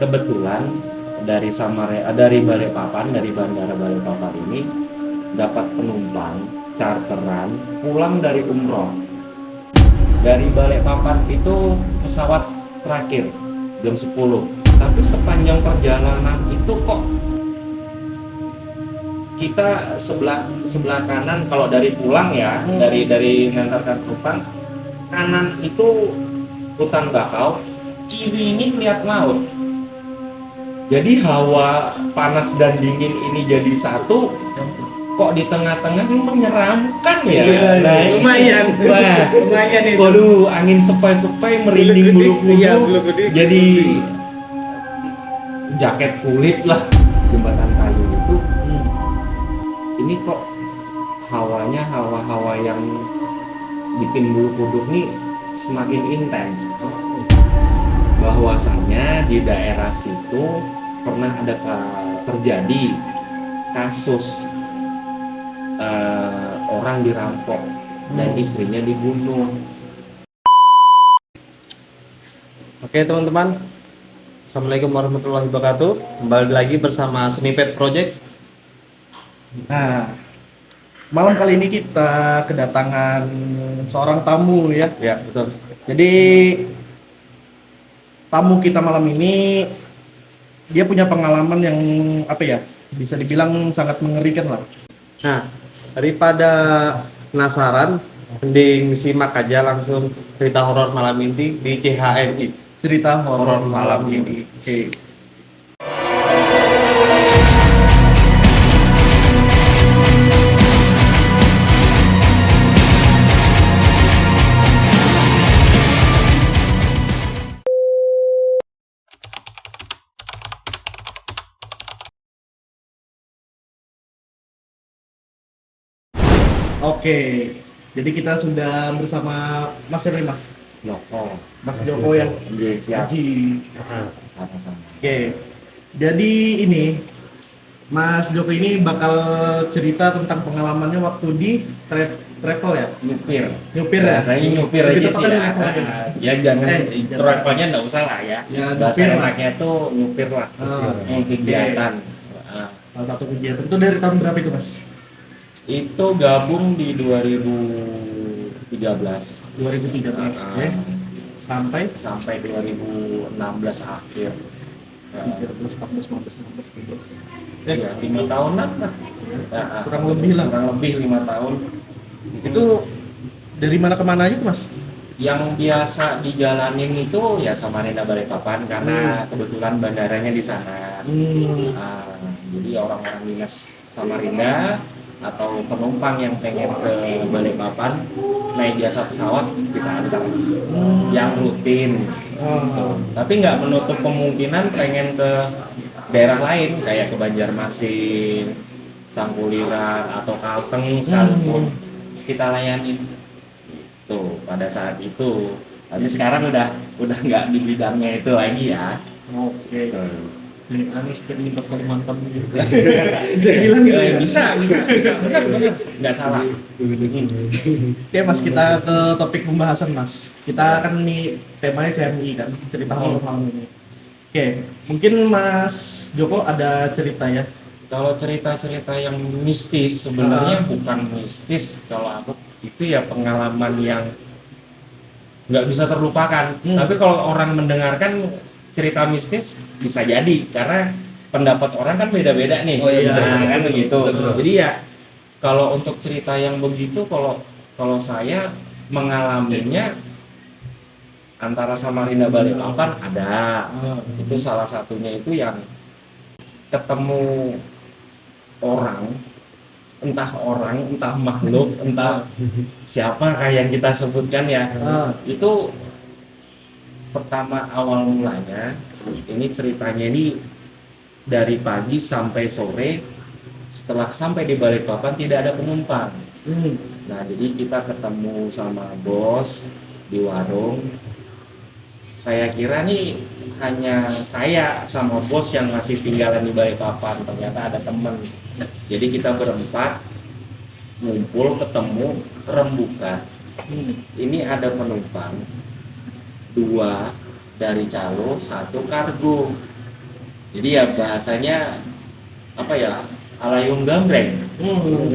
kebetulan dari Balikpapan, dari Bandara Balikpapan ini dapat penumpang charteran pulang dari umroh. Dari Balikpapan itu pesawat terakhir jam 10. Tapi sepanjang perjalanan itu kok kita sebelah kanan kalau dari pulang ya, dari mengantarkan penumpang, kanan itu hutan bakau, kiri ini lihat laut. Jadi hawa panas dan dingin ini jadi satu, kok di tengah-tengah ini menyeramkan ya. Nah, lumayan. Lumayan itu. Waduh, angin sepoi-sepoi, merinding bulu kuduk. Iya, bulu kuduk. Jadi jaket kulit lah. Jembatan kayu itu ini kok hawanya hawa-hawa yang bikin bulu kuduk nih semakin intens. Bahwasanya di daerah situ pernah ada terjadi kasus orang dirampok dan istrinya dibunuh. Oke teman-teman, Assalamualaikum warahmatullahi wabarakatuh. Kembali lagi bersama Snippet Project. Nah, malam kali ini kita kedatangan seorang tamu ya. Ya betul. Jadi tamu kita malam ini dia punya pengalaman yang bisa dibilang sangat mengerikan lah. Nah, daripada penasaran, mending simak aja langsung cerita horor malam ini di CHMI. Cerita horor malam ini. Oke. Oke, jadi kita sudah bersama Mas siapa nih, Mas? Joko. Mas Joko ya. Siap. Haji. Sama-sama. Oke, jadi ini Mas Joko ini bakal cerita tentang pengalamannya waktu di travel ya? Nyupir ya? Saya nyupir Lebih aja sih tepatnya ya. travel. Ya jangan jangan. travelnya nggak usah lah ya. Ya, Bahasa nyupir lah. enaknya tuh nyupir lah. Kegiatan. Salah satu kegiatan itu dari tahun berapa itu, Mas? Itu gabung di 2013. 2013. Oke. Sampai Sampai 2016 akhir. 13, 14, 15, 16, 17. Ya, 5 tahunan lah. Kurang lebih lah. Kurang lebih 5 tahun. Itu dari mana ke mana aja tuh, Mas? Yang biasa dijalanin itu ya Samarinda Balikpapan karena kebetulan bandaranya di sana. Jadi orang-orang dinas Samarinda atau penumpang yang pengen ke Balikpapan naik jasa pesawat kita antar yang rutin gitu. Tapi nggak menutup kemungkinan pengen ke daerah lain kayak ke Banjarmasin, Sangkuliran atau Kalteng sekalipun kita layanin itu pada saat itu. Tapi sekarang udah nggak di bidangnya itu lagi ya. Oke. Gitu. Anies ke lintas Kalimantan gitu. Saya bilang gitu ya. Bisa. Benar. Nggak salah. Oke Mas, kita ke topik pembahasan Mas. Kita kan ini temanya CMI kan, cerita horor malam ini. Oke, mungkin Mas Joko ada cerita ya? Kalau cerita-cerita yang mistis sebenarnya bukan mistis, kalau aku itu ya pengalaman yang nggak bisa terlupakan. Tapi kalau orang mendengarkan cerita mistis bisa jadi karena pendapat orang kan beda-beda nih. Oh iya. Nah, kan begitu. Betul. Jadi ya kalau untuk cerita yang begitu kalau saya mengalaminya antara Samarinda Balikpapan ada. Itu salah satunya itu yang ketemu orang, entah makhluk, entah siapa kayak yang kita sebutkan ya. Itu pertama awal mulanya ini ceritanya ini dari pagi sampai sore. Setelah sampai di Balikpapan tidak ada penumpang. Nah jadi kita ketemu sama bos di warung. Saya kira nih hanya saya sama bos yang masih tinggalan di Balikpapan, ternyata ada temen. Jadi kita berempat ngumpul ketemu rembukan. Ini ada penumpang 2 dari Calo, 1 kargo. Jadi ya bahasanya apa ya, alayung gambreng.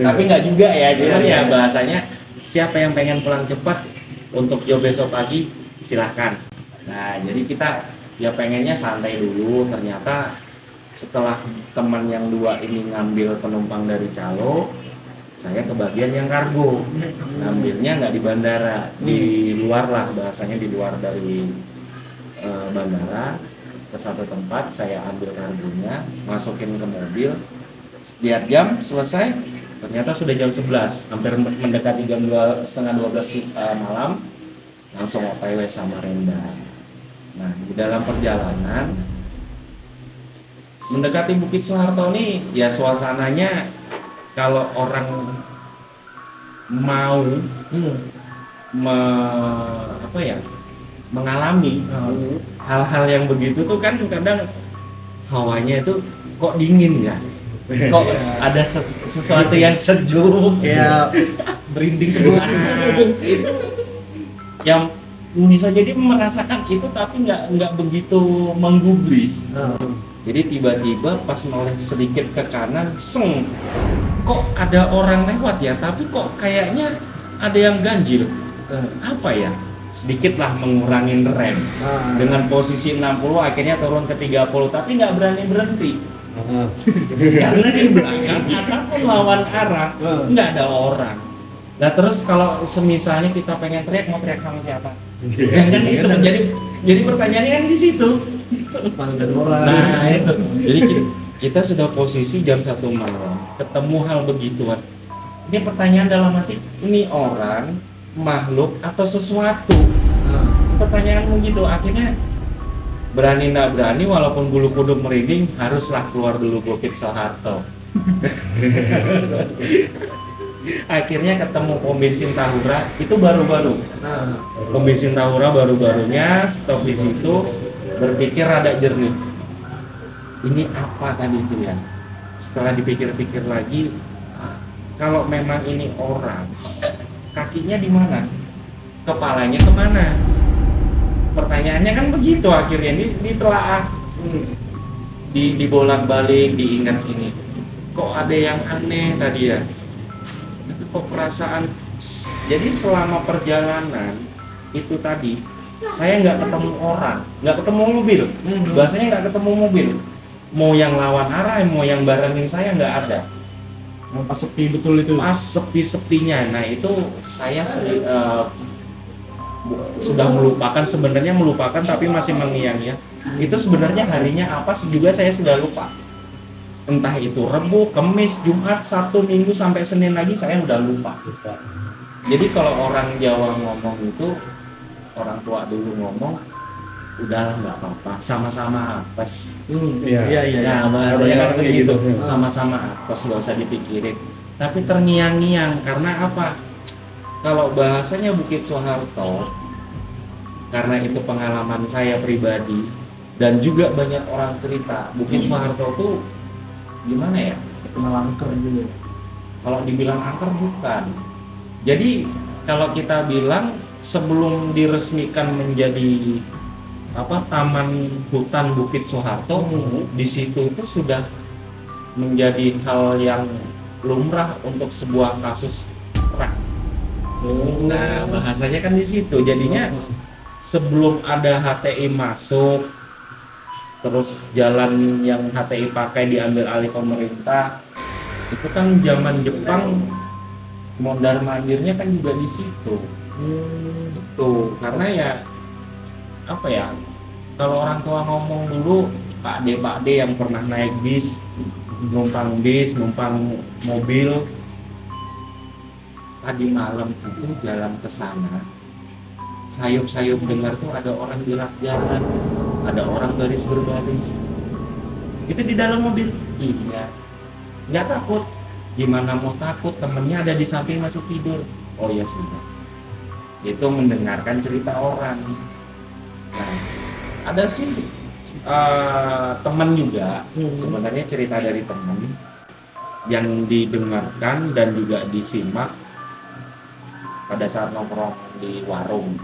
Tapi nggak juga ya, cuman ya bahasanya siapa yang pengen pulang cepat untuk job besok pagi silahkan. Nah jadi kita ya pengennya santai dulu, ternyata setelah teman yang dua ini ngambil penumpang dari Calo, saya kebagian yang kargo, ngambilnya nggak di bandara, di luar lah bahasanya, di luar dari bandara, ke satu tempat. Saya ambil kargonya, masukin ke mobil, lihat jam selesai, ternyata sudah jam 11, hampir mendekati jam 11:30 malam, langsung OTW Samarinda. Nah di dalam perjalanan mendekati Bukit Soeharto nih ya suasananya, kalau orang mau apa ya, mengalami hal-hal yang begitu tuh kan kadang hawanya itu kok dingin ya, kok ada sesuatu yang sejuk Kayak berinding semua. itu yang bisa jadi merasakan itu, tapi nggak begitu menggubris. Jadi tiba-tiba pas noleh sedikit ke kanan, seng, kok ada orang lewat ya, tapi kok kayaknya ada yang ganjil. Apa ya? Sedikit lah mengurangin rem. Dengan posisi 60 akhirnya turun ke 30, tapi nggak berani berhenti. Karena di belakang ataupun lawan arah nggak ada orang. Nah terus kalau semisalnya kita pengen teriak, mau teriak sama siapa? Ya kan itu. Jadi pertanyaannya kan di situ. Mana ada orang. Nah itu. Jadi kita sudah posisi jam 1 malam, ketemu hal begituan. Ini pertanyaan dalam hati, ini orang, makhluk atau sesuatu? Pertanyaan begitu, akhirnya berani nggak berani, walaupun bulu kuduk merinding, haruslah keluar dulu Bukit Soeharto. Akhirnya ketemu pom bensin Tahura, itu baru-baru. Pom bensin Tahura baru-barunya, stop di situ, berpikir rada jernih. Ini apa tadi itu ya? Setelah dipikir-pikir lagi, kalau memang ini orang, kakinya di mana? Kepalanya kemana? Pertanyaannya kan begitu, akhirnya ditelaah, dibolak-balik, diingat ini. Kok ada yang aneh tadi ya? Tapi kok perasaan, jadi selama perjalanan itu tadi, saya nggak ketemu orang, nggak ketemu mobil, bahasanya nggak ketemu mobil. Mau yang lawan arah, mau yang barengin saya nggak ada. Pas sepi betul itu. Pas sepi-sepinya, nah itu saya sudah melupakan tapi masih mengiang-ngiang. Itu sebenarnya harinya apa sih juga saya sudah lupa. Entah itu Rebo, Kamis, Jumat, Sabtu, Minggu sampai Senin lagi saya udah lupa. Jadi kalau orang Jawa ngomong itu, orang tua dulu ngomong, udahlah nggak apa-apa, sama-sama apes. Iya. Nah bahasanya kan begitu, sama-sama apes, nggak usah dipikirin. Tapi terngiang-ngiang karena apa? Kalau bahasanya Bukit Soeharto, karena itu pengalaman saya pribadi dan juga banyak orang cerita, Bukit Soeharto tuh gimana ya? Melangker gitu. Kalau dibilang angker bukan. Jadi kalau kita bilang sebelum diresmikan menjadi Taman Hutan Bukit Soeharto, di situ itu sudah menjadi hal yang lumrah untuk sebuah kasus perang. Nah bahasanya kan di situ. Jadinya sebelum ada HTI masuk, terus jalan yang HTI pakai diambil alih pemerintah, itu kan zaman Jepang mondar mandirnya kan juga di situ. Itu karena ya apa ya, kalau orang tua ngomong dulu, Pak D yang pernah naik bis, numpang mobil, tadi malam itu jalan ke sana, sayup-sayup dengar tuh ada orang gerak jalan, ada orang baris berbaris. Itu di dalam mobil. Iya, nggak takut. Gimana mau takut, temennya ada di samping masih tidur. Oh ya sudah, itu mendengarkan cerita orang. Nah, ada sih teman juga, sebenarnya cerita dari teman yang didengarkan dan juga disimak pada saat nongkrong di warung.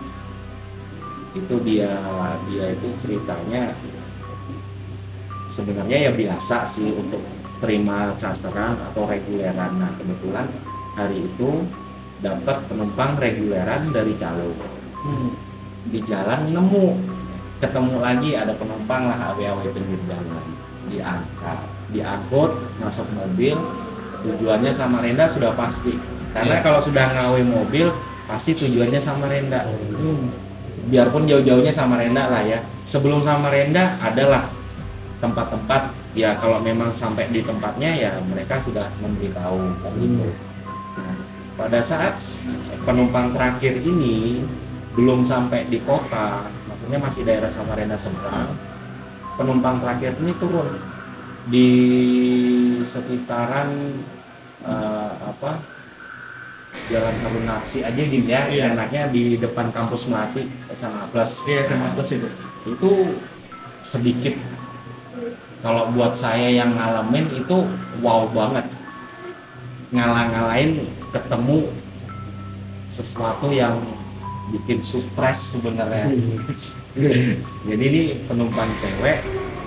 Itu dia itu ceritanya sebenarnya ya biasa sih untuk terima charteran atau reguleran. Nah kebetulan hari itu dapat penumpang reguleran dari Calo. Di jalan ketemu lagi ada penumpang lah awe-awe pinggir jalan, diangkut masuk mobil, tujuannya Samarinda sudah pasti, karena kalau sudah ngawe mobil pasti tujuannya Samarinda. Biarpun jauh-jauhnya Samarinda lah ya, sebelum Samarinda adalah tempat-tempat ya, kalau memang sampai di tempatnya ya mereka sudah memberitahu gitu. Nah, pada saat penumpang terakhir ini belum sampai di kota, maksudnya masih daerah Samarinda seberang, penumpang terakhir ini turun di sekitaran Jalan Harun Nafsi aja gini ya, enaknya di depan kampus Melati SMA Plus. SMA Plus itu sedikit, kalau buat saya yang ngalamin itu wow banget, ngalahin ketemu sesuatu yang bikin surprise sebenarnya. Jadi ini penumpang cewek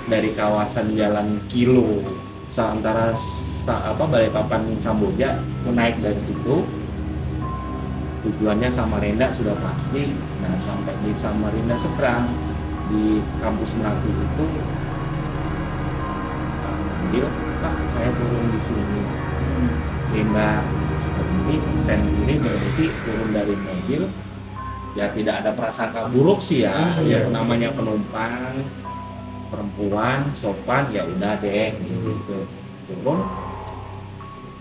dari kawasan Jalan Kilo antara Balikpapan Samboja, naik dari situ tujuannya Samarinda sudah pasti. Nah sampai di Samarinda seberang di kampus Melati itu panggil, Pak saya turun di sini. Mbak seperti sendiri berhenti turun dari mobil, ya tidak ada prasangka buruk sih ya, ya namanya penumpang perempuan sopan, ya udah deh gitu. Turun,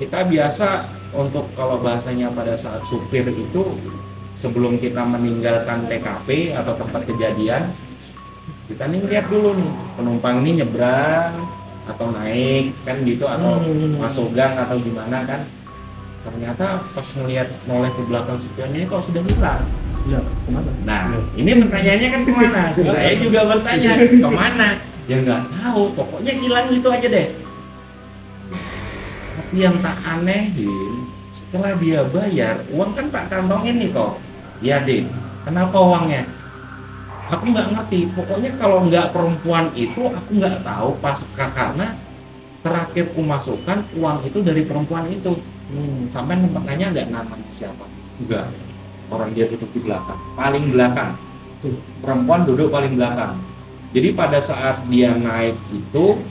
kita biasa untuk kalau bahasanya pada saat supir itu sebelum kita meninggalkan TKP atau tempat kejadian, kita nih lihat dulu nih penumpang ini nyebrang atau naik kan gitu, atau masuk gang atau gimana kan. Ternyata pas ngelihat noleh ke belakang supirnya kok sudah hilang. Ya, kemana? Nah, ini pertanyaannya kan kemana? Saya juga bertanya kemana? Ya nggak tahu, pokoknya hilang gitu aja deh. Tapi yang tak anehin, setelah dia bayar, uang kan tak kantongin nih kok. Ya deh, kenapa uangnya? Aku nggak ngerti. Pokoknya kalau nggak perempuan itu, aku nggak tahu karena terakhir ku masukkan uang itu dari perempuan itu. Sampai nanya nggak namanya siapa? Enggak. Orang dia duduk di belakang, paling belakang. Tuh, perempuan duduk paling belakang. Jadi pada saat dia naik itu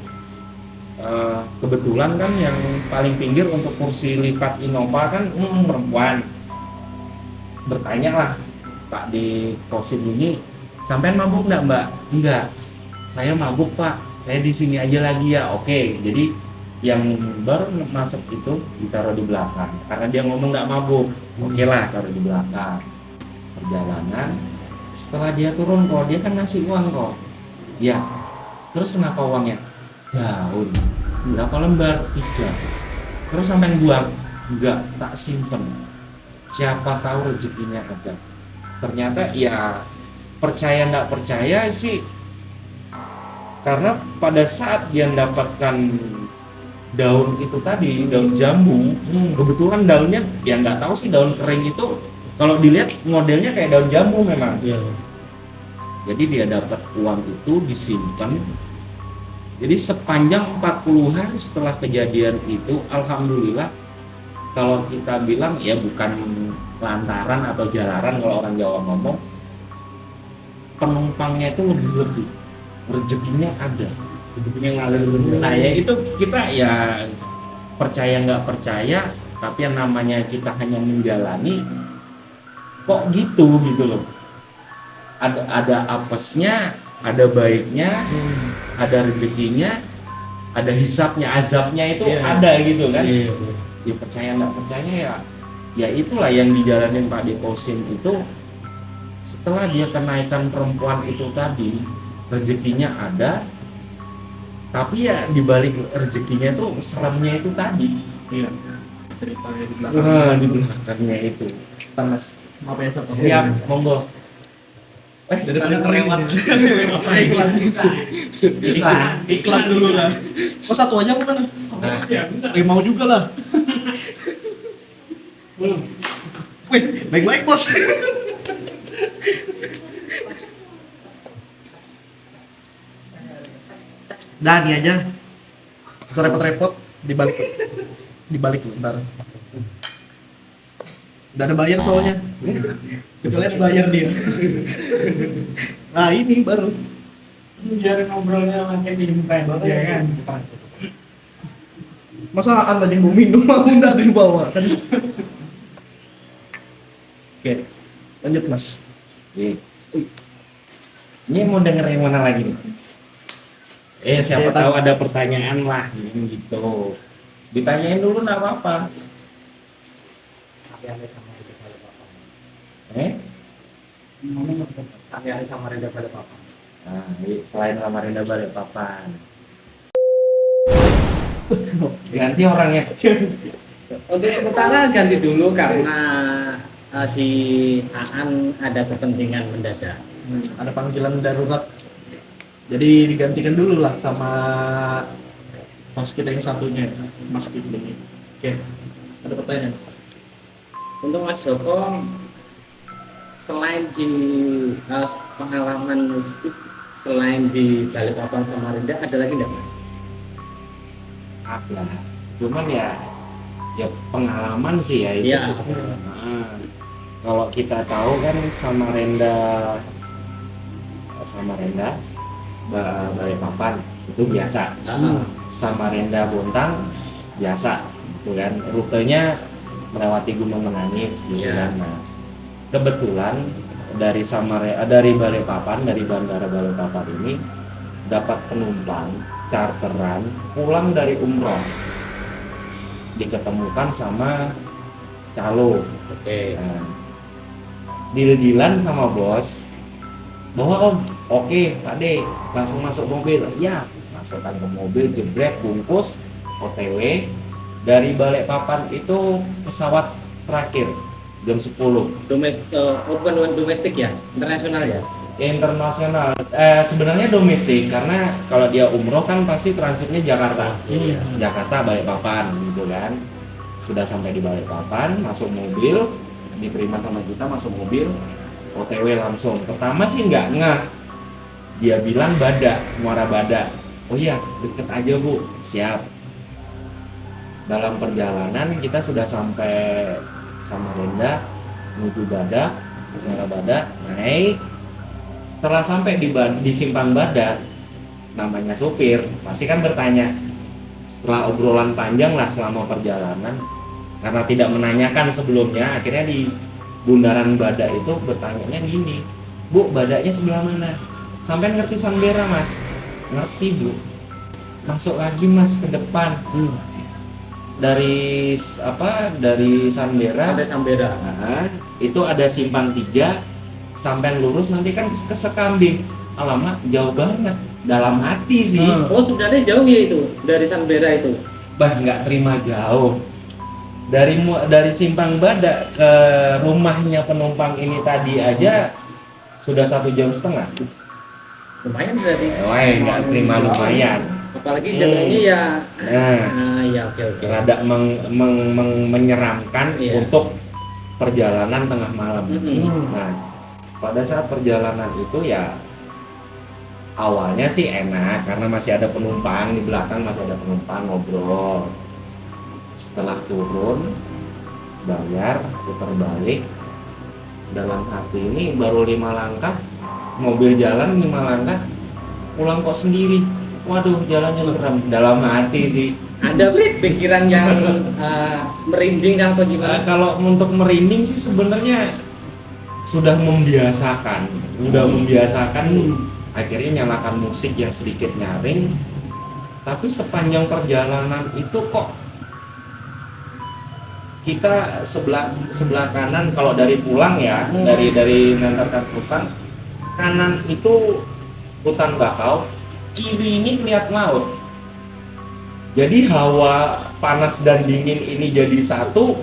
kebetulan kan yang paling pinggir untuk kursi lipat Innova kan perempuan. Bertanya lah, Pak di kosim ini, sampean mabuk nggak Mbak? Enggak. Saya mabuk Pak. Saya di sini aja lagi ya. Oke. Jadi yang baru masuk itu ditaruh di belakang karena dia ngomong nggak mabuk. Oke lah, taruh di belakang. Perjalanan, setelah dia turun kok dia kan ngasih uang kok. Ya, terus kenapa uangnya? Daun. Berapa lembar? 3. Terus sampai buang? Enggak, tak simpen. Siapa tahu rezekinya ada. Ternyata ya percaya nggak percaya sih, karena pada saat dia mendapatkan daun itu tadi, daun jambu, kebetulan daunnya ya nggak tahu sih, daun kering itu kalau dilihat modelnya kayak daun jambu memang. Jadi dia dapat uang itu disimpan. Jadi sepanjang 40 hari setelah kejadian itu, alhamdulillah kalau kita bilang ya bukan lantaran atau jalaran kalau orang Jawa ngomong, penumpangnya itu lebih rezekinya ada. Rezekinya ngalir. Nah ya itu kita ya percaya nggak percaya, tapi yang namanya kita hanya menjalani, kok gitu loh. Ada apesnya, ada baiknya, ada rezekinya, ada hisapnya, azabnya itu ada gitu kan. Ya percaya nggak percaya ya itulah yang dijalanin Pak Dekosim itu. Setelah dia kenaikan perempuan itu tadi, rezekinya ada, tapi ya dibalik rezekinya itu seremnya itu tadi. Ceritanya di belakang. Di belakangnya itu. Mas, maaf ya Sob. Siap, monggo. Jadi ada kelewat. Iklan dulu lah. Oh satu aja bukan? Mau juga lah. Wih, baik-baik bos. Dah nih aja. Nggak usah repot-repot, dibalik bentar. Udah ada bayar soalnya. Kalian bayar dia. Nah ini baru. Biar ngobrolnya makin intens ya kan. Masa aja yang mau minum mau udah dibawa kan? Oke, lanjut mas. Ini mau denger yang mana lagi nih? Siapa Oke, tahu ada pertanyaan lah gitu. Ditanyain dulu nggak apa-apa. Sampai sama Reda Balikpapan. Sampai sama Reda Balikpapan. Nah, selain Samarinda Balikpapan. Ganti orangnya. Untuk sementara ganti dulu karena si Aan ada kepentingan mendadak. Ada panggilan darurat. Jadi digantikan dulu lah sama mas kita yang satunya, Mas Kipling. Oke, ada pertanyaan? Mas? Untuk Mas Joko, selain di pengalaman mistik, selain di Balikpapan Samarinda, ada lagi enggak Mas? Ada. Cuman ya pengalaman sih ya itu. Iya. Nah, kalau kita tahu kan Samarinda Balikpapan itu biasa. Samarinda Bontang biasa gitu kan. Rutenya melewati Gunung Menangis gitu Iya. kan. Nah, kebetulan dari Balikpapan, dari Bandara Balikpapan ini dapat penumpang charteran pulang dari umroh, diketemukan sama calo. Oke. Nah, deal-dealan sama bos bahwa oke Pak De langsung masuk mobil. Ya, masukkan ke mobil, jebret, bungkus, OTW. Dari Balikpapan itu pesawat terakhir jam 10. Bukan domestik ya, internasional ya. Internasional, sebenarnya domestik karena kalau dia umroh kan pasti transitnya Jakarta. Iya. Jakarta Balikpapan gitu kan. Sudah sampai di Balikpapan, masuk mobil, diterima sama kita, masuk mobil, OTW langsung. Pertama sih nggak ngeh, dia bilang Muara Badak. Oh iya, deket aja Bu, siap. Dalam perjalanan kita sudah sampai Samarinda, menuju Badak, Muara Badak, naik. Setelah sampai di Simpang Badak, namanya sopir, pasti kan bertanya. Setelah obrolan panjang lah selama perjalanan, karena tidak menanyakan sebelumnya, akhirnya di bundaran Badak itu bertanyanya gini, Bu, Badaknya sebelah mana? Sampai ngerti Sambera Mas? Ngerti Bu. Masuk lagi Mas ke depan. Dari Sambera. Ada Sambera. Nah, itu ada simpang 3, sampai lurus nanti kan ke Sekambing. Alamak, jauh banget. Dalam hati sih. Oh, sebenarnya jauh ya itu dari Sambera itu. Bah, nggak terima jauh. Dari simpang Badak ke rumahnya penumpang ini tadi aja sudah 1,5 jam. Lumayan berarti. Wah, nggak terima lumayan. Apalagi jalannya ya. Nah, Ya oke. rada menyeramkan Iya. untuk perjalanan tengah malam. Mm-mm. Nah, pada saat perjalanan itu ya awalnya sih enak karena masih ada penumpang di belakang, masih ada penumpang ngobrol. Setelah turun, bayar, putar balik, dalam hati ini baru 5 langkah, mobil jalan 5 langkah, pulang kok sendiri. Waduh, jalannya seram. Dalam hati sih. Ada pikiran yang merinding apa gimana? Kalau untuk merinding sih sebenarnya sudah membiasakan, akhirnya nyalakan musik yang sedikit nyaring. Tapi sepanjang perjalanan itu kok kita sebelah kanan kalau dari pulang ya, dari mengantarkan pulang, kanan itu hutan bakau, kiri ini lihat laut. Jadi hawa panas dan dingin ini jadi satu,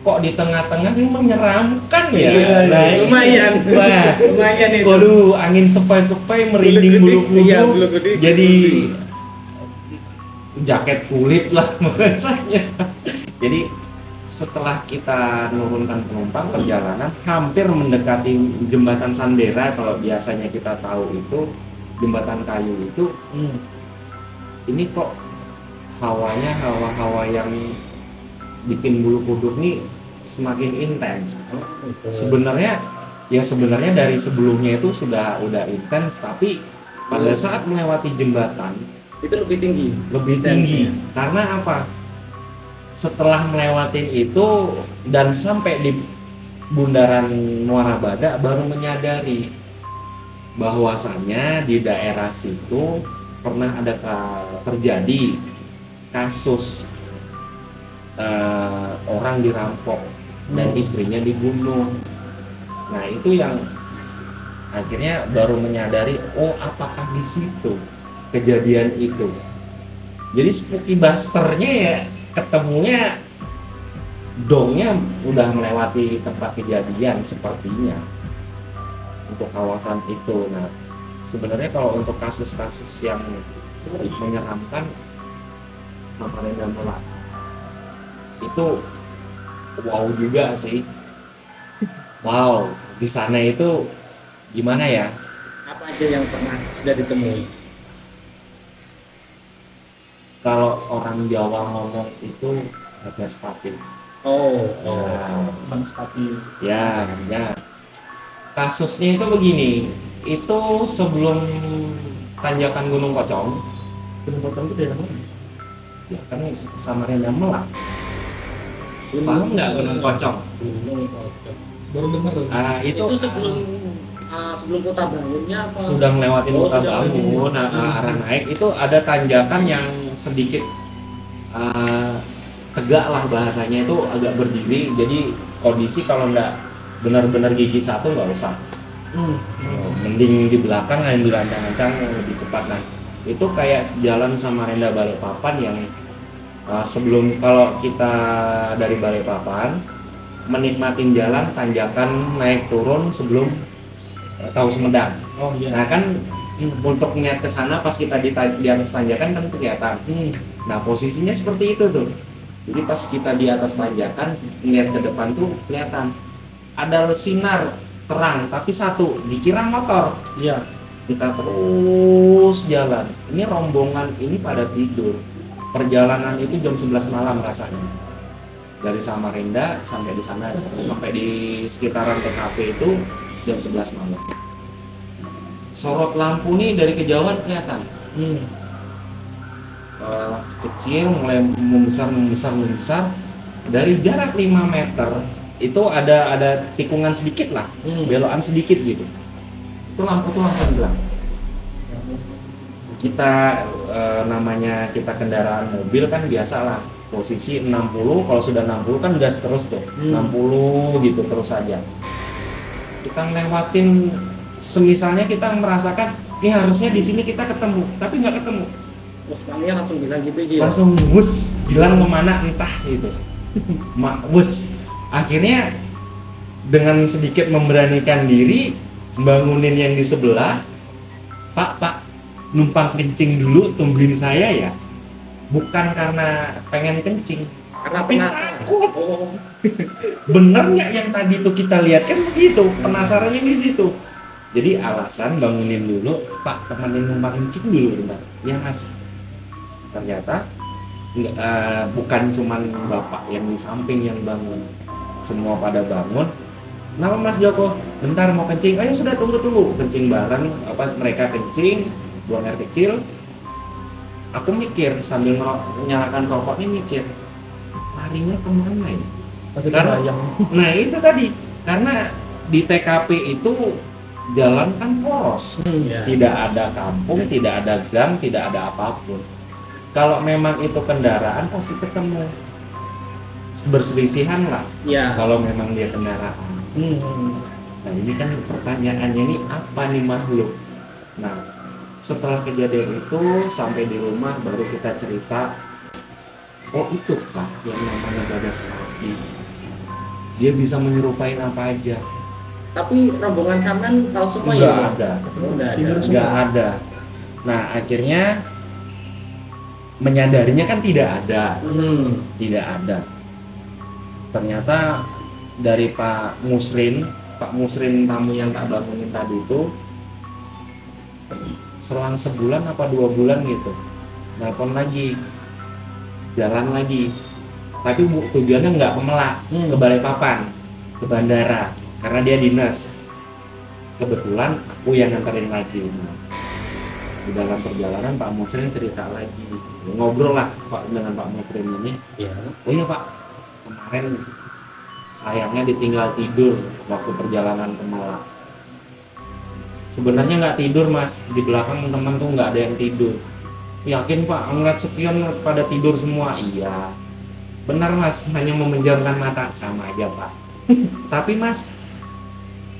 kok di tengah-tengah ini menyeramkan ya. Iya, Nah, ini, lumayan. wah, Lumayan itu. waduh, angin sepoi-sepoi merinding bulu kuduk. Iya, bulu kuduk. Jadi jaket kulit lah bahasanya. Jadi setelah kita menurunkan penumpang, perjalanan hampir mendekati jembatan Sambera. Kalau biasanya kita tahu itu jembatan kayu itu ini kok hawanya hawa-hawa yang bikin bulu kuduk nih semakin intens. Sebenarnya dari sebelumnya itu udah intens, tapi pada saat melewati jembatan Itu lebih tinggi. Karena apa? Setelah melewatin itu dan sampai di bundaran Muara Badak baru menyadari bahwasannya di daerah situ pernah ada terjadi kasus orang dirampok dan istrinya dibunuh. Nah itu yang akhirnya baru menyadari, oh apakah di situ kejadian itu. Jadi spooky busternya ya ketemunya dongnya udah melewati tempat kejadian sepertinya untuk kawasan itu. Nah sebenarnya kalau untuk kasus-kasus yang menyeramkan Samarinda Merak itu wow juga sih. Wow, di sana itu gimana ya? Apa aja yang pernah sudah ditemui? Kalau orang Jawa ngomong itu ada sepati. Oh. Banaspati. Ya. Kasusnya itu begini, itu sebelum tanjakan Gunung Pocong, Itu daerah mana? ya kan Samarinda Merak. Paham nggak Gunung Pocong? Baru dengar. Itu sebelum kota bangunnya apa? sudah melewatin kota sudah bangun, arah naik itu ada tanjakan yang sedikit tegak lah bahasanya, itu agak berdiri. Jadi kondisi kalau nggak benar-benar gigi satu nggak usah, mending di belakang yang dirancang-rancang lebih cepat. Nah itu kayak jalan Samarinda Balikpapan yang sebelum, kalau kita dari Balikpapan menikmatin jalan tanjakan naik turun sebelum tahu Sumedang. Oh iya. Nah kan untuk niat ke sana pas kita di atas tanjakan kan kelihatan. Nah posisinya seperti itu tuh. Jadi pas kita di atas tanjakan niat ke depan tuh kelihatan ada sinar terang tapi satu, dikira motor. Iya. Kita terus jalan. Ini rombongan ini pada tidur. Perjalanan itu jam 11 malam rasanya. Dari Samarinda sampai di sana, sampai di sekitaran TKP itu jam 11 malam. Sorot lampu nih dari kejauhan kelihatan. Kecil mulai membesar. Dari jarak 5 meter itu ada tikungan sedikit lah, belokan sedikit gitu. Itu lampu hilang. Kita namanya kita kendaraan mobil kan biasa lah, posisi 60, kalau sudah 60 kan gas terus tuh, 60 gitu terus saja. Kita ngelewatin, semisalnya kita merasakan ini harusnya di sini kita ketemu, tapi nggak ketemu. Terus kami langsung bilang gitu aja. Langsung bus hilang kemana entah gitu. Bus akhirnya dengan sedikit memberanikan diri bangunin yang di sebelah, Pak numpang kencing dulu, tungguin saya ya. Bukan karena pengen kencing, Karena tapi penasaran. takut. Oh. Bener nggak yang tadi tuh kita lihat kan begitu, penasarannya di situ. Jadi alasan bangunin dulu, Pak temenin numpang kencing dulu bentar. Ya Mas. Ternyata bukan cuman bapak yang di samping yang bangun, semua pada bangun. Kenapa Mas Joko? Bentar mau kencing. Ayo sudah tunggu, kencing bareng. Mereka kencing, buang air kecil. Aku mikir sambil menyalakan rokok ini, mikir larinya kemana ini? Nah itu tadi, karena di TKP itu jalan kan poros, tidak ada kampung, tidak ada gang, tidak ada apapun. Kalau memang itu kendaraan pasti ketemu, berselisihan lah. Kalau memang dia kendaraan. Nah ini kan pertanyaannya ini apa nih makhluk? Nah setelah kejadian itu sampai di rumah baru kita cerita, oh itu Pak yang namanya Banaspati, dia bisa menyerupai apa aja. Tapi rombongan sampean tahu semua Nggak ya? ada. Nggak ada. Nah akhirnya menyadarinya kan tidak ada. Ternyata dari Pak Musrin tamu yang tak bangunin tadi itu selang sebulan apa 2 bulan gitu nelpon lagi, jalan lagi, tapi tujuannya nggak ke Melak, ke Balikpapan, ke bandara, karena dia dinas. Kebetulan aku yang nganterin lagi. Nah, di dalam perjalanan Pak Muslim cerita lagi, ngobrol lah Pak dengan Pak Muslim ini. Iya. Oh iya Pak, kemarin sayangnya ditinggal tidur waktu perjalanan ke Malang. Sebenarnya nggak tidur Mas, di belakang teman tuh nggak ada yang tidur. Yakin Pak, ngeliat sekian pada tidur semua? Iya. Benar Mas, hanya memejamkan mata, sama aja Pak. Tapi Mas,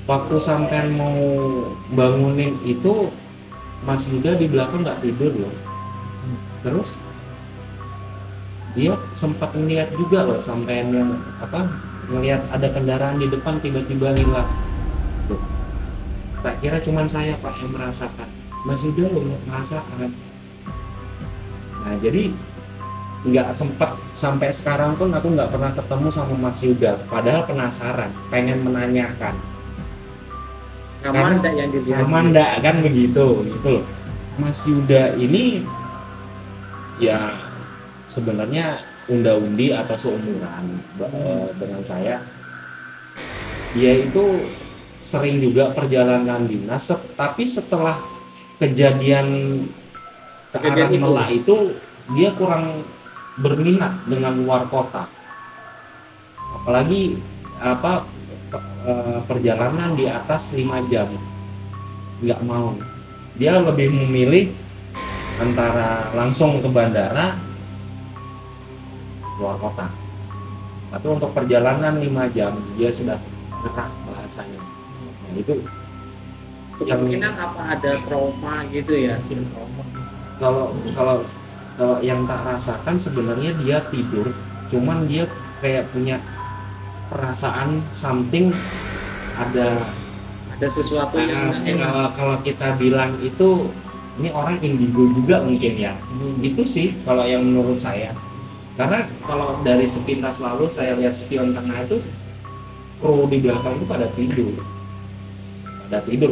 waktu sampean mau bangunin itu Mas Yuda di belakang nggak tidur loh. Terus dia sempat ngeliat juga loh sampean yang ngeliat ada kendaraan di depan tiba-tiba hilang. Tuh. Tak kira cuman saya Pak yang merasakan, Mas Yuda loh merasakan. Nah jadi nggak sempat sampai sekarang pun aku nggak pernah ketemu sama Mas Yuda. Padahal penasaran, pengen menanyakan. Sama enggak yang dilihat? Sama enggak kan begitu gitu loh. Mas Yuda ini ya sebenarnya unda-undi atau seumuran dengan saya. Dia itu sering juga perjalanan dinas, tapi setelah kejadian ke arah Kejadian itu. Melak itu dia kurang berminat dengan luar kota. Apalagi perjalanan di atas 5 jam. Nggak mau. Dia lebih memilih antara langsung ke bandara luar kota. Tapi untuk perjalanan 5 jam dia sudah gerah bahasanya. Nah, itu Kemungkinan apa ada trauma gitu ya? kalau yang tak rasakan sebenarnya dia tidur, cuman dia kayak punya perasaan something, ada sesuatu yang nggak enak. kalau kita bilang itu ini orang indigo juga mungkin ya. Itu sih kalau yang menurut saya. Karena kalau dari sepintas lalu saya lihat spion tengah itu kru di belakang itu pada tidur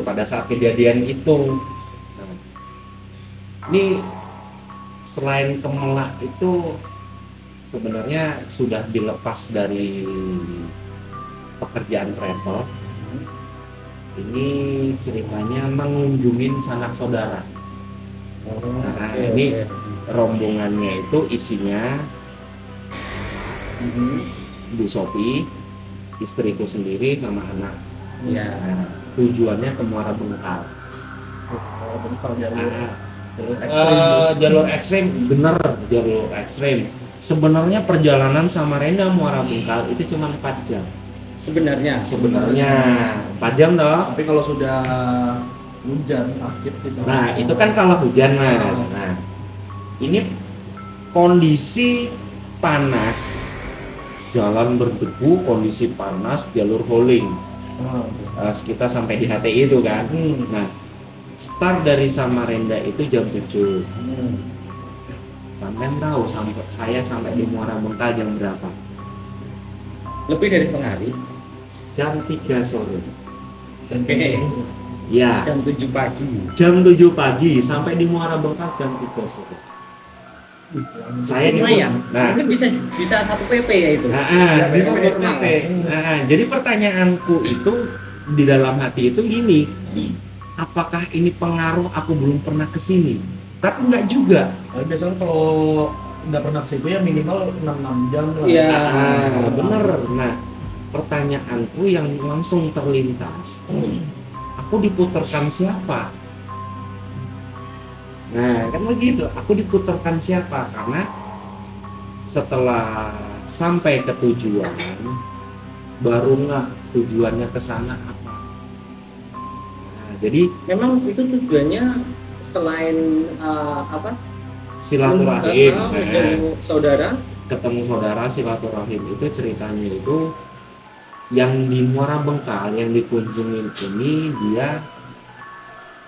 pada saat kejadian itu. Nah, ini selain ke Melak itu sebenarnya sudah dilepas dari pekerjaan travel. Ini ceritanya mengunjungin sanak saudara. Nah, ini rombongannya itu isinya Bu Sophie, istriku sendiri sama anak. Ya. Nah, tujuannya ke Muara Bengkal. Jalur ekstrim, bener jalur ekstrim. Sebenarnya perjalanan Samarinda Muara Bengkal itu cuma 4 jam. Sebenarnya 4 jam toh. Tapi kalau sudah hujan sakit gitu. Nah, itu kan kalau hujan Mas. Nah, ini kondisi panas, jalan berdebu, kondisi panas, jalur hauling. Kita sampai di HTI itu kan. Nah, start dari Samarinda itu jam 7. Sampai tahu saya sampai di Muara Bengkal jam berapa? lebih dari setengah hari. Jam 3 sore. Oke. Ya, Jam 7 pagi. jam 7 pagi sampai di Muara Bengkal jam 3 sore. Saya Lumayan. Nah, Mungkin bisa 1 PP ya itu. bisa PP. PP. Jadi pertanyaanku itu di dalam hati itu gini, apakah ini pengaruh aku belum pernah kesini? Tapi enggak juga. Tapi biasanya kalau nggak pernah ke situ ya minimal 6 jam lah. Iya. Bener. Nah, pertanyaanku yang langsung terlintas, aku diputarkan siapa? Nah, kan begitu. Aku diputarkan siapa? Karena setelah sampai ke tujuan, barulah tujuannya ke sana apa. Nah, jadi Memang itu tujuannya selain silaturahim, ketemu saudara. ketemu saudara, silaturahim itu ceritanya itu yang di Muara Bengkal yang dikunjungin ini dia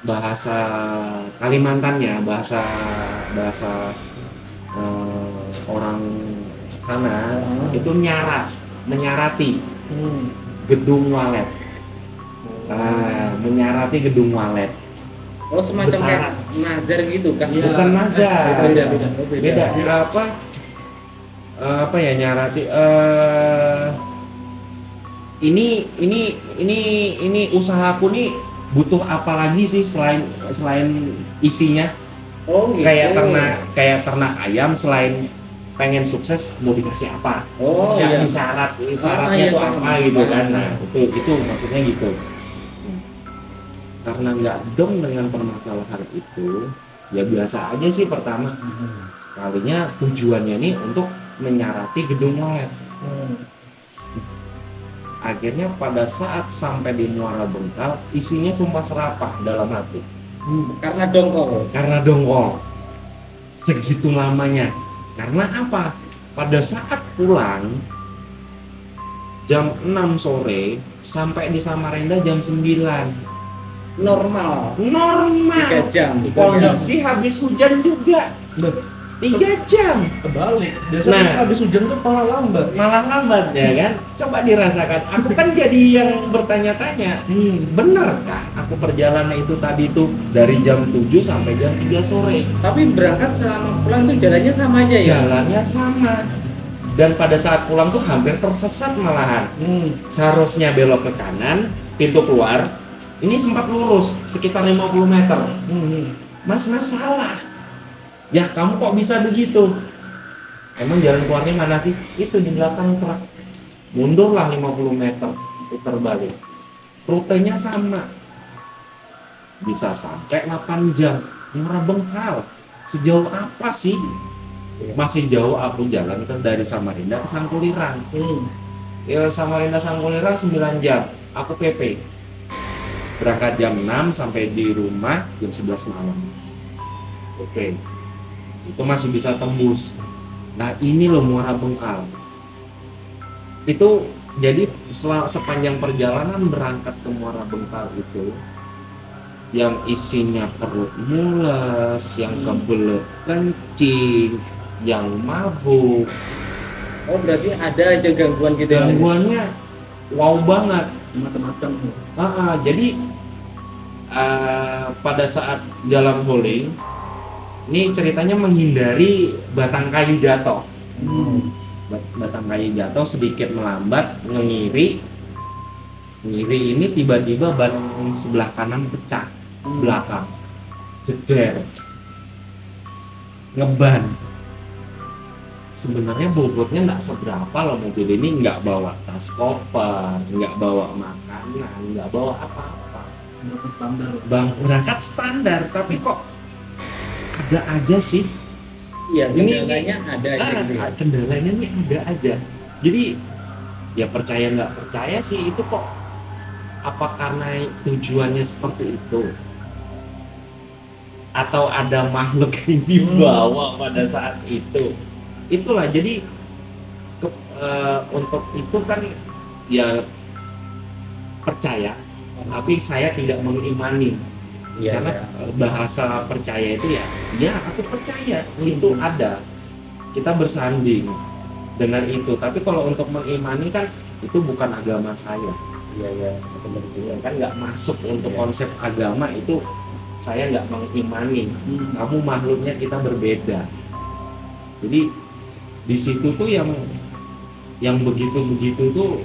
bahasa Kalimantannya, bahasa orang sana itu menyarati gedung walet. Menyarati gedung walet. Oh, semacam kayak Besaran. nazar gitu kan? Iya. Bukan nazar. Beda. Beda. Apa ya nyarati ini usahaku nih butuh apa lagi sih selain isinya. Oh gitu. Kayak ternak ayam, selain pengen sukses mau dikasih apa? Oh iya. Syaratnya iya, tuh paham. apa gitu kan? Paham. Nah itu maksudnya gitu. Karena nggak dong dengan permasalahan itu, ya biasa aja sih pertama. Sekalinya tujuannya nih untuk menyarati gedung OLED. Akhirnya pada saat sampai di Muara Bengkal, isinya sumpah serapah dalam hati. Karena dongkol. Karena dongkol segitu lamanya. Karena apa? Pada saat pulang jam 6 sore sampai di Samarinda jam 9. Normal. 3 Normal. jam. Kondisi habis hujan juga. Loh, 3 jam. kebalik. Biasanya Nah. habis hujan tuh malah lambat. Malah lambat ya kan? Coba dirasakan. Aku kan jadi yang bertanya-tanya. Benerkah aku perjalanan itu tadi tuh dari jam 7 sampai jam 3 sore? Tapi berangkat selama pulang itu jalannya sama aja ya? Jalannya sama. Dan pada saat pulang tuh hampir tersesat malahan. Seharusnya belok ke kanan, pintu keluar. Ini sempat lurus sekitar 50 meter. Mas salah. Ya kamu kok bisa begitu? Emang jalan keluarnya mana sih? Itu di belakang truk. Mundurlah 50 meter, putar balik. Rutenya sama. Bisa sampai 8 jam. Muara Bengkal. Sejauh apa sih? Masih jauh aku jalan kan dari Samarinda ke Sangkulirang. Ya Samarinda Sangkulirang 9 jam. Aku PP. Berangkat jam 6 sampai di rumah jam 11 malam. Oke. Itu masih bisa tembus. Nah ini loh Muara Bengkal. Itu jadi sepanjang perjalanan berangkat ke Muara Bengkal itu, yang isinya perut mules, yang kebelet kencing, yang mabuk, Oh berarti ada aja gangguan gitu ya? gangguannya wow banget. Macam-macam. Jadi pada saat jalan bowling, ini ceritanya menghindari batang kayu jatuh. Batang kayu jatuh sedikit melambat, ngiri ini tiba-tiba ban sebelah kanan pecah, belakang jeder, ngeban. Sebenarnya bobotnya nggak seberapa loh mobil ini, nggak bawa tas koper, nggak bawa makanan, nggak bawa apa-apa. Standar. Berangkat standar, tapi kok ada aja sih. Iya, Ini- kendalanya ada aja gitu ya? Kendalanya nih ada aja. Jadi ya percaya nggak percaya sih itu kok, apa karena tujuannya seperti itu atau ada makhluk yang dibawa pada saat itu. Itulah jadi untuk itu kan ya percaya, tapi saya tidak mengimani. Iya, Karena iya. bahasa percaya itu ya aku percaya itu ada, kita bersanding dengan itu. Tapi kalau untuk mengimani kan itu bukan agama saya. Iya, Ya kan nggak masuk untuk Iya. konsep agama itu, saya nggak mengimani. Kamu makhluknya kita berbeda. Jadi di situ tuh yang begitu tuh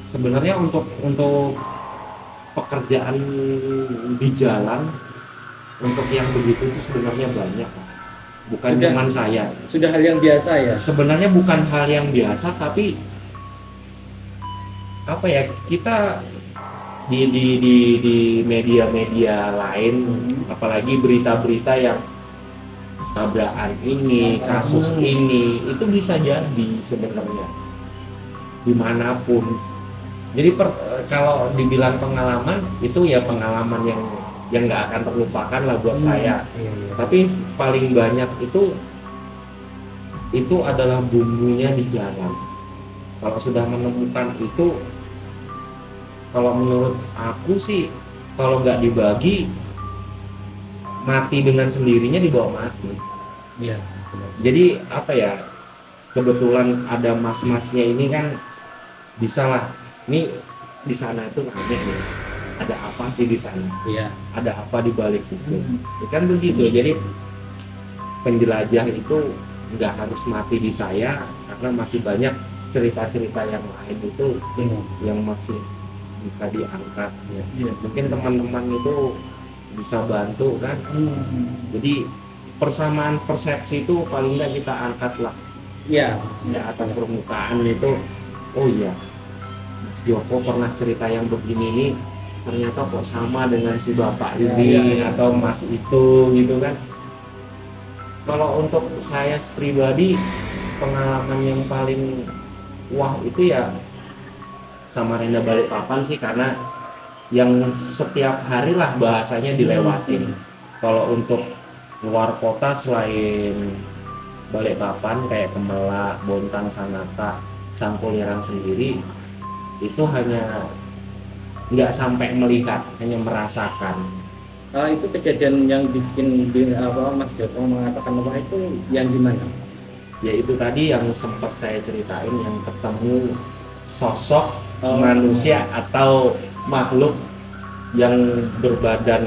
sebenarnya untuk pekerjaan di jalan, untuk yang begitu itu sebenarnya banyak, bukan Sudah. cuma saya. Sudah hal yang biasa ya? Sebenarnya bukan hal yang biasa, tapi apa ya, kita di media-media lain, apalagi berita-berita yang tabrakan ini, kasus ini, itu bisa jadi sebenarnya dimanapun. Jadi kalau dibilang pengalaman itu ya pengalaman yang nggak akan terlupakan lah buat saya. Iya. Tapi paling banyak itu adalah bumbunya di jalan. Kalau sudah menemukan itu, kalau menurut aku sih, kalau nggak dibagi, mati dengan sendirinya dibawa mati. Iya. Jadi apa ya, kebetulan ada mas-masnya ini kan bisa lah, ini di sana itu rame nih, ada apa sih di sana, Iya. ada apa di balik itu. Ya kan begitu. Jadi penjelajah itu nggak harus mati di saya, karena masih banyak cerita-cerita yang lain itu yang masih bisa diangkat ya. Iya. Mungkin teman-teman itu bisa bantu kan. Jadi persamaan persepsi itu paling nggak kita angkat lah Iya. di atas permukaan itu. Oh iya, Mas Joko pernah cerita yang begini nih, ternyata kok sama dengan si bapak ini atau mas itu gitu kan. Kalau untuk saya pribadi, pengalaman yang paling wah itu ya Samarinda Balikpapan sih, karena yang setiap hari lah bahasanya dilewatin. Kalau untuk luar kota selain Balikpapan kayak Kemelak, Bontang, Sanata, Sangkulirang sendiri itu hanya nggak sampai melihat, hanya merasakan. Itu kejadian yang bikin Mas Joko mengatakan wah itu yang gimana? Ya itu tadi yang sempat saya ceritain, yang ketemu sosok manusia atau makhluk yang berbadan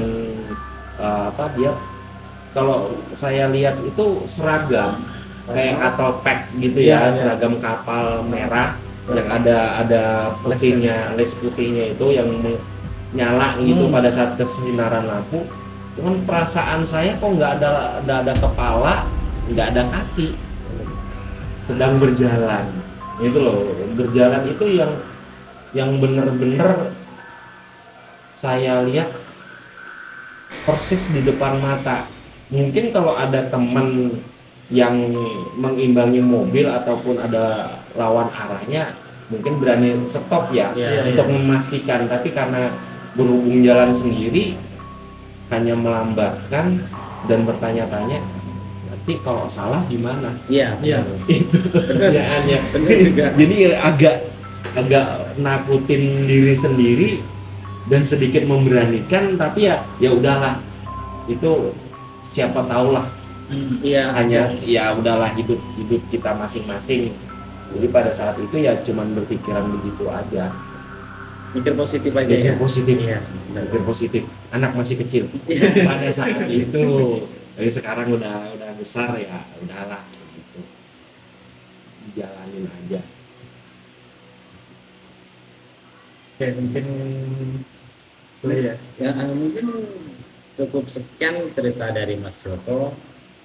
dia, kalau saya lihat itu seragam kayak kapal pack gitu ya, seragam kapal merah yang ada putihnya, les putihnya itu yang nyala gitu pada saat kesinaran lampu. Cuman perasaan saya kok nggak ada kepala, nggak ada kaki, sedang berjalan itu loh. Berjalan itu yang bener-bener saya lihat persis di depan mata. Mungkin kalau ada teman yang mengimbangi mobil ataupun ada lawan arahnya, mungkin berani stop ya, untuk memastikan. Tapi karena berhubung jalan sendiri, hanya melambatkan dan bertanya-tanya, nanti kalau salah gimana? Iya. Itu pertanyaannya. Benar juga. Jadi agak nakutin diri sendiri dan sedikit memberanikan, tapi ya udahlah, itu siapa tahu lah. Iya. Hanya ya udahlah, hidup kita masing-masing. Jadi pada saat itu ya cuman berpikiran begitu aja. Mikir positif aja. Mikir ya? positif. Iya. Mikir positif. Anak masih kecil. Pada saat itu, tapi sekarang udah besar ya udahlah gitu. Jalanin aja. Oke, mungkin boleh ya. Ya, mungkin cukup sekian cerita dari Mas Joko.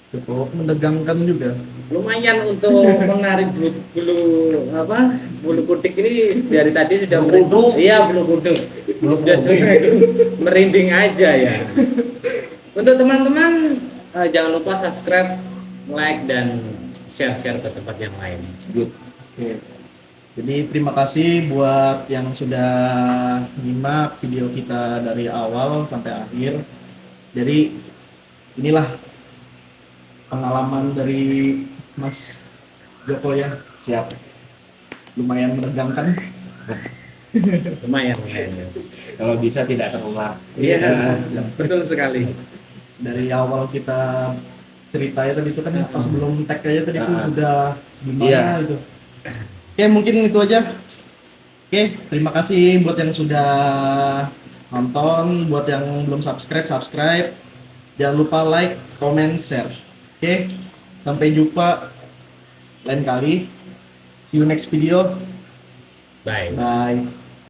Cukup menegangkan juga. Lumayan untuk menarik bulu kuduk ini dari tadi sudah Bulu kuduk. Iya, bulu kuduk. Sudah merinding aja ya. Untuk teman-teman jangan lupa subscribe, like dan share ke tempat yang lain. Good. Oke. Jadi terima kasih buat yang sudah nyimak video kita dari awal sampai akhir. Jadi inilah pengalaman dari Mas Joko ya. Siap. Lumayan menegangkan. Lumayan. Kalau bisa tidak terulang. Iya, betul sekali. Dari awal kita ceritanya tadi itu kan pas sebelum tag aja tadi itu sudah gimana Iya. itu. Oke, mungkin itu aja. Oke, terima kasih buat yang sudah nonton, buat yang belum subscribe. Jangan lupa like, comment, share. Oke, sampai jumpa lain kali. See you next video. Bye. Bye.